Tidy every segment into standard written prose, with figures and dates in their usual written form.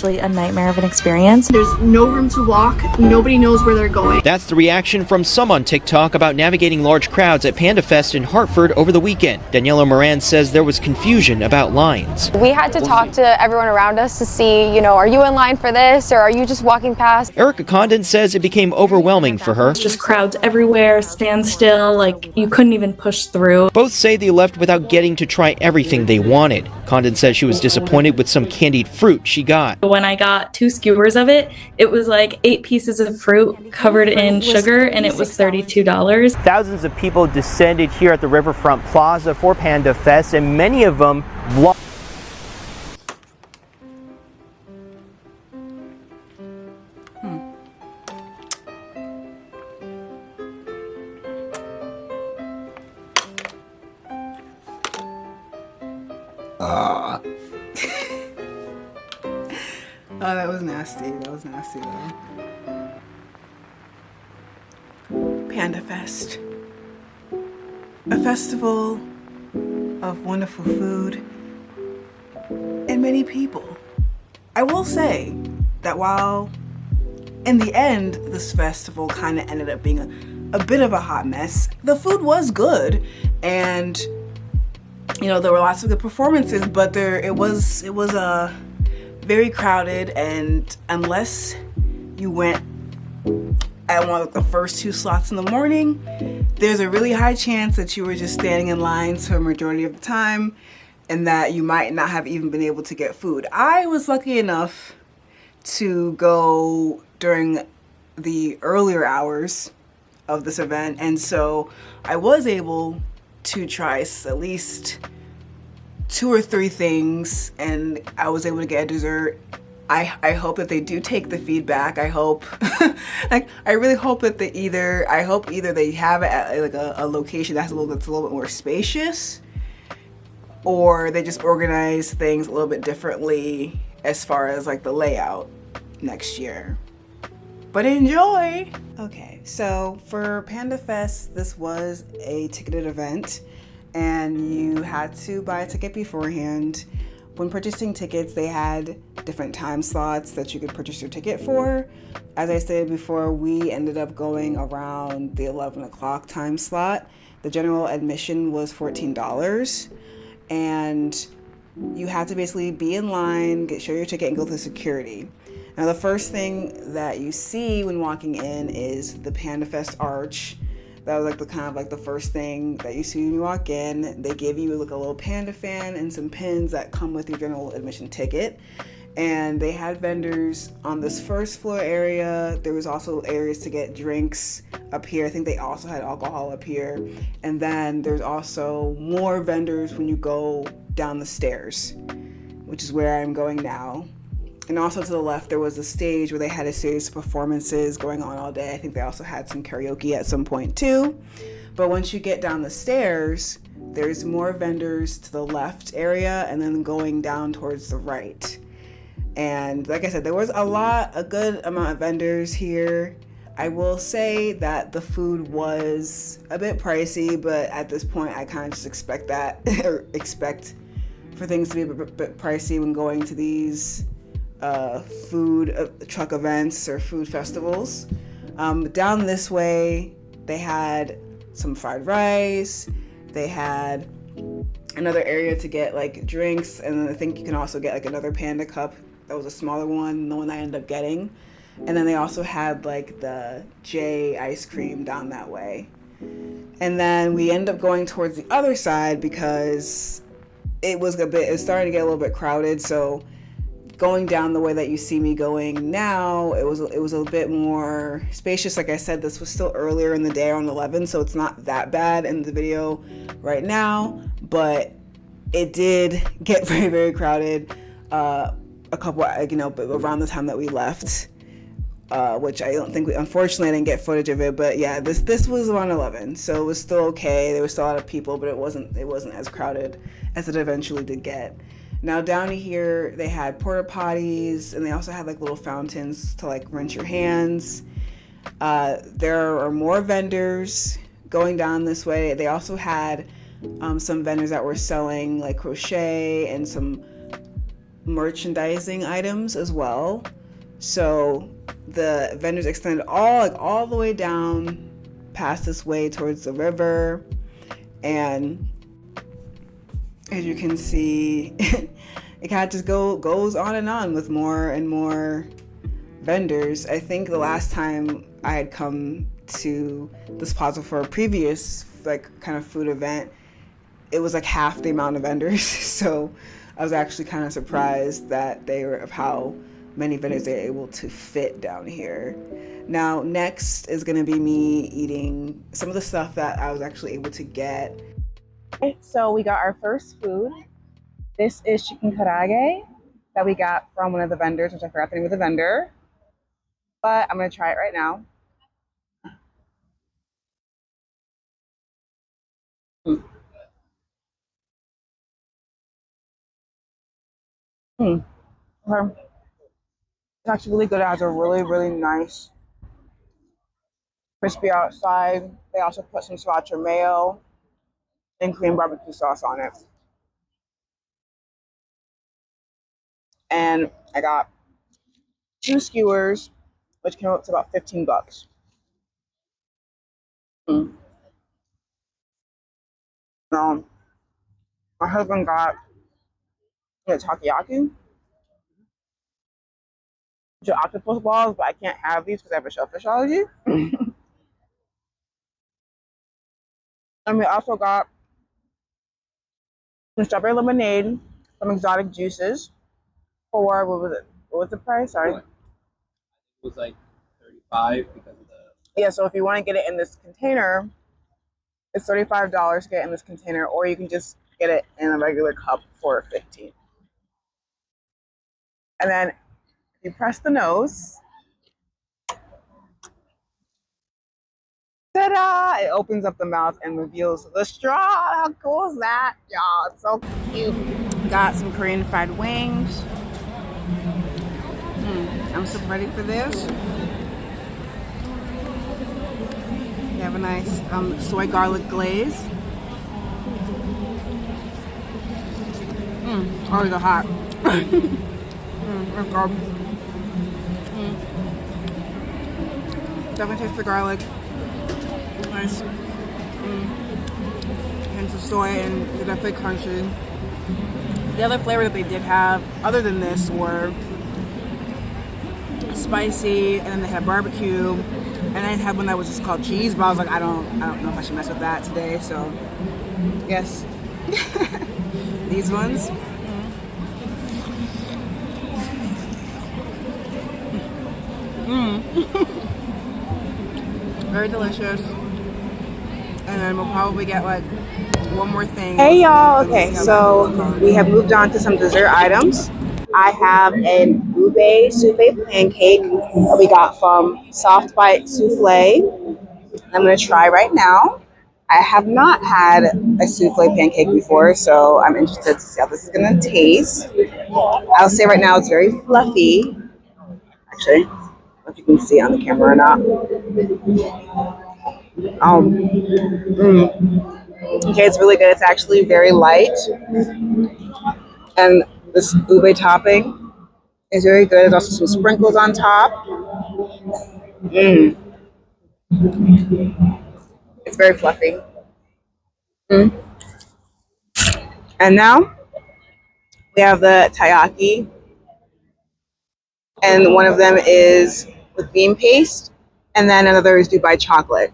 actually a nightmare of an experience. There's no room to walk. Nobody knows where they're going. That's the reaction from some on TikTok about navigating large crowds at Panda Fest in Hartford over the weekend. Daniela Moran says there was confusion about lines. We had to talk to everyone around us to see, are you in line for this or are you just walking past? Erica Condon says it became overwhelming for her. Just crowds everywhere, standstill, like you couldn't even push through. Both say they left without getting to try everything they wanted. Condon says she was disappointed with some candied fruit she got. When I got 2 skewers of it, it was like 8 pieces of fruit covered in sugar, and it was $32. Thousands of people descended here at the Riverfront Plaza for Panda Fest, and many of them vlogged. Oh, that was nasty. That was nasty though. Panda Fest. A festival of wonderful food and many people. I will say that while in the end this festival kind of ended up being a bit of a hot mess, the food was good, and there were lots of good performances, but it was very crowded, and unless you went at one of the first 2 slots in the morning, there's a really high chance that you were just standing in lines for a majority of the time and that you might not have even been able to get food. I was lucky enough to go during the earlier hours of this event, and so I was able to try at least 2 or 3 things, and I was able to get a dessert. I hope that they do take the feedback. I hope, I really hope that either they have it at like a location that's a little bit more spacious, or they just organize things a little bit differently as far as like the layout next year. But enjoy! Okay, so for Panda Fest, this was a ticketed event, and you had to buy a ticket beforehand. When purchasing tickets, they had different time slots that you could purchase your ticket for. As I stated before, we ended up going around the 11 o'clock time slot. The general admission was $14, and you had to basically be in line, show your ticket, and go through security. Now, the first thing that you see when walking in is the Panda Fest arch. That was like the first thing that you see when you walk in. They give you like a little panda fan and some pins that come with your general admission ticket. And they had vendors on this first floor area. There was also areas to get drinks up here. I think they also had alcohol up here. And then there's also more vendors when you go down the stairs, which is where I'm going now. And also to the left, there was a stage where they had a series of performances going on all day. I think they also had some karaoke at some point too. But once you get down the stairs, there's more vendors to the left area and then going down towards the right. And like I said, there was a good amount of vendors here. I will say that the food was a bit pricey, but at this point I kind of just expect that, or expect for things to be a bit pricey when going to these food truck events or food festivals. Down this way, they had some fried rice. They had another area to get like drinks, and then I think you can also get like another Panda cup. That was a smaller one, the one I ended up getting. And then they also had like the J ice cream down that way. And then we ended up going towards the other side because it was starting to get a little bit crowded. So going down the way that you see me going now, it was a bit more spacious. Like I said, this was still earlier in the day, around 11, so it's not that bad in the video right now, but it did get very, very crowded a couple, around the time that we left, which I don't think unfortunately I didn't get footage of it, but yeah, this was around 11, so it was still okay. There was still a lot of people, but it wasn't as crowded as it eventually did get. Now down here, they had porta potties, and they also had like little fountains to like rinse your hands. There are more vendors going down this way. They also had some vendors that were selling like crochet and some merchandising items as well. So the vendors extended all the way down past this way towards the river, and as you can see, it kind of just goes on and on with more and more vendors. I think the last time I had come to this plaza for a previous kind of food event, it was like half the amount of vendors. So I was actually kind of surprised that of how many vendors they were able to fit down here. Now, next is gonna be me eating some of the stuff that I was actually able to get. So we got our first food. This is chicken karage that we got from one of the vendors, which I forgot the name of the vendor, but I'm gonna try it right now. Okay. It's actually really good. It has a really nice crispy outside. They also put some sriracha mayo and Korean barbecue sauce on it. And I got 2 skewers, which came up to about $15. My husband got takoyaki, which are octopus balls, but I can't have these because I have a shellfish allergy. And we also got some strawberry lemonade, some exotic juices for, what was it? What was the price? Sorry. It was like 35 because of the. Yeah, so if you want to get it in this container, it's $35 to get it in this container, or you can just get it in a regular cup for $15. And then if you press the nose, ta-da! It opens up the mouth and reveals the straw. How cool is that? Y'all, it's so cute. Got some Korean fried wings. I'm so ready for this. They have a nice soy garlic glaze. Oh, they're hot. Let's go. Definitely taste the garlic. Nice. Hints of soy, and they're definitely crunchy. The other flavor that they did have, other than this, were spicy, and then they had barbecue, and I had one that was just called cheese, but I was like, I don't know if I should mess with that today, so yes. These ones. Very delicious. And then we'll probably get like one more thing. Hey y'all, okay, so we have moved on to some dessert items. I have an ube souffle pancake that we got from Soft Bite Souffle. I'm gonna try right now. I have not had a souffle pancake before, so I'm interested to see how this is gonna taste. I'll say right now it's very fluffy. Actually, I don't know if you can see on the camera or not. Okay, it's really good. It's actually very light. And this ube topping is very good. There's also some sprinkles on top. It's very fluffy. And now we have the taiyaki. And one of them is with bean paste. And then another is Dubai chocolate.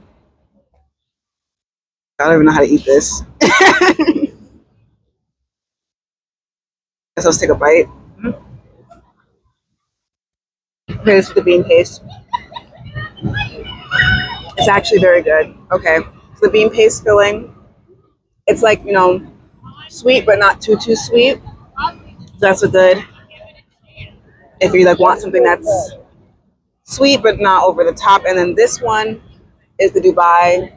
I don't even know how to eat this. So let's take a bite. Here's the bean paste. It's actually very good. Okay, so the bean paste filling, it's like, sweet but not too sweet. So that's a good, if you want something that's sweet but not over the top. And then this one is the Dubai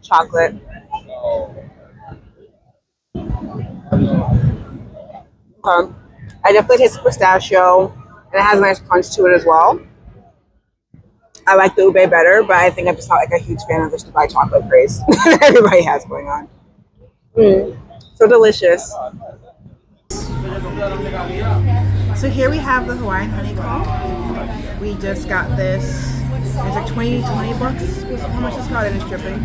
chocolate. I definitely taste the pistachio, and it has a nice crunch to it as well. I like the ube better, but I think I'm just not a huge fan of this Dubai chocolate craze that everybody has going on. So delicious. So here we have the Hawaiian honeycomb. We just got this. It's like 20 bucks. How much is called in this dripping?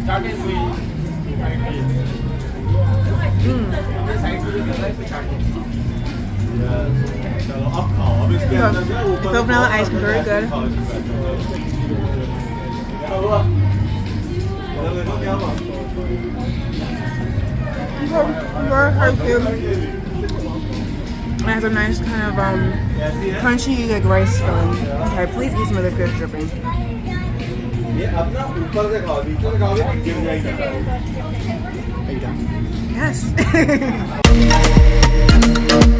The vanilla ice is very good. Very hearty. It has a nice kind of crunchy like rice filling. Okay, please eat some of the fish dripping. Yes.